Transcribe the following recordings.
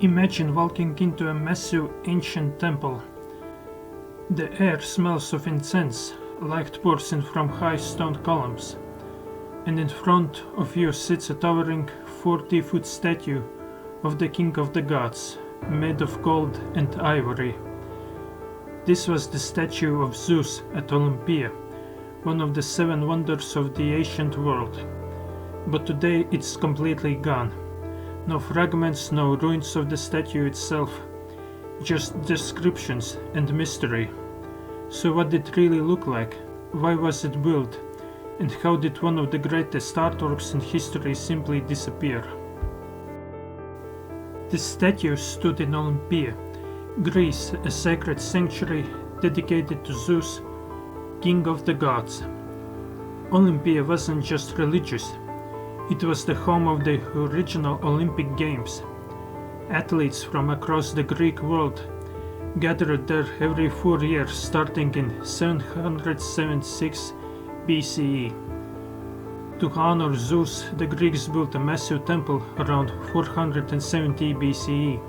Imagine walking into a massive ancient temple. The air smells of incense, light pours in from high stone columns, and in front of you sits a towering 40-foot statue of the king of the gods, made of gold and ivory. This was the statue of Zeus at Olympia, one of the 7 wonders of the ancient world. But today it's completely gone. No fragments, no ruins of the statue itself, just descriptions and mystery. So what did it really look like? Why was it built? And how did one of the greatest artworks in history simply disappear? This statue stood in Olympia, Greece, a sacred sanctuary dedicated to Zeus, king of the gods. Olympia wasn't just religious. It was the home of the original Olympic Games. Athletes from across the Greek world gathered there every 4 years starting in 776 BCE. To honor Zeus, the Greeks built a massive temple around 470 BCE.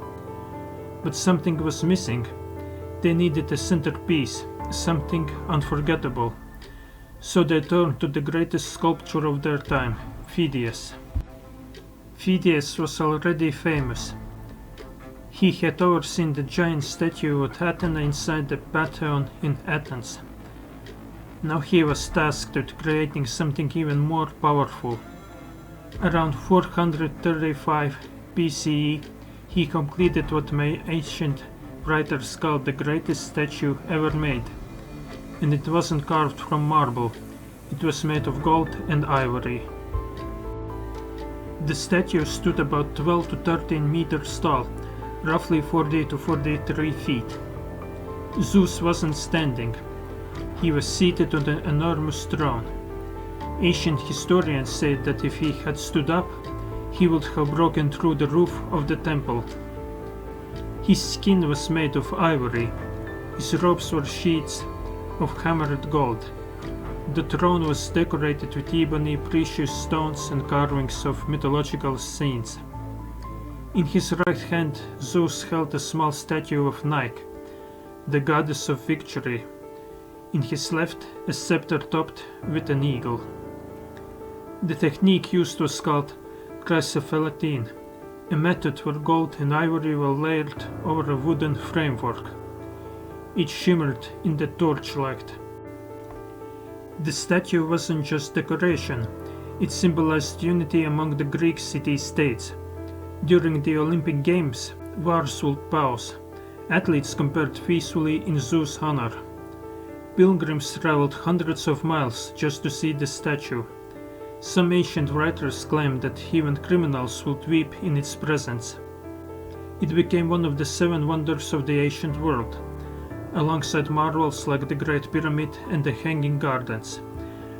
But something was missing. They needed a centerpiece, something unforgettable. So they turned to the greatest sculptor of their time, Phidias. Phidias was already famous. He had overseen the giant statue at Athena inside the Pantheon in Athens. Now he was tasked with creating something even more powerful. Around 435 BCE, he completed what ancient writers called the greatest statue ever made. And it wasn't carved from marble, it was made of gold and ivory. The statue stood about 12 to 13 meters tall, roughly 40 to 43 feet. Zeus wasn't standing. He was seated on an enormous throne. Ancient historians say that if he had stood up, he would have broken through the roof of the temple. His skin was made of ivory. His robes were sheets of hammered gold. The throne was decorated with ebony, precious stones and carvings of mythological scenes. In his right hand, Zeus held a small statue of Nike, the goddess of victory. In his left, a scepter topped with an eagle. The technique used was called chrysophyllotine, a method where gold and ivory were layered over a wooden framework. It shimmered in the torchlight. The statue wasn't just decoration, it symbolized unity among the Greek city-states. During the Olympic Games, wars would pause. Athletes compared peacefully in Zeus' honor. Pilgrims traveled hundreds of miles just to see the statue. Some ancient writers claimed that even criminals would weep in its presence. It became one of the 7 wonders of the ancient world, alongside marvels like the Great Pyramid and the Hanging Gardens.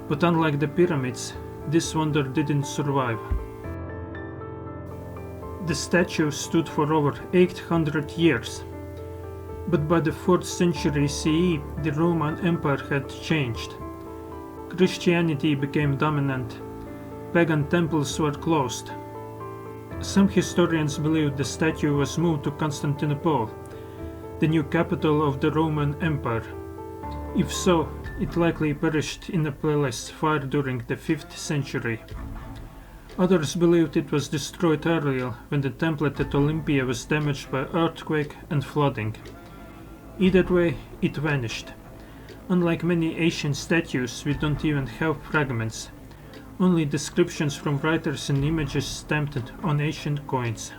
But unlike the pyramids, this wonder didn't survive. The statue stood for over 800 years. But by the 4th century CE, the Roman Empire had changed. Christianity became dominant. Pagan temples were closed. Some historians believe the statue was moved to Constantinople, the new capital of the Roman Empire. If so, it likely perished in a palace fire during the 5th century. Others believed it was destroyed earlier when the temple at Olympia was damaged by earthquake and flooding. Either way, it vanished. Unlike many ancient statues, we don't even have fragments, only descriptions from writers and images stamped on ancient coins.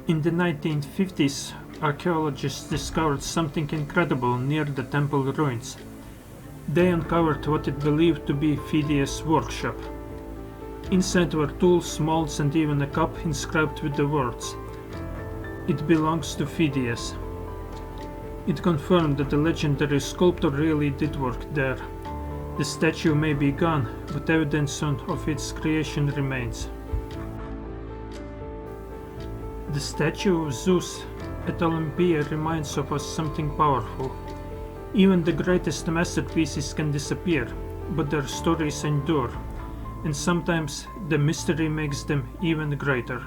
In the 1950s, archaeologists discovered something incredible near the temple ruins. They uncovered what it believed to be Phidias' workshop. Inside were tools, molds, and even a cup inscribed with the words, "It belongs to Phidias." It confirmed that the legendary sculptor really did work there. The statue may be gone, but evidence of its creation remains. The statue of Zeus at Olympia reminds of us something powerful. Even the greatest masterpieces can disappear, but their stories endure. and sometimes the mystery makes them even greater.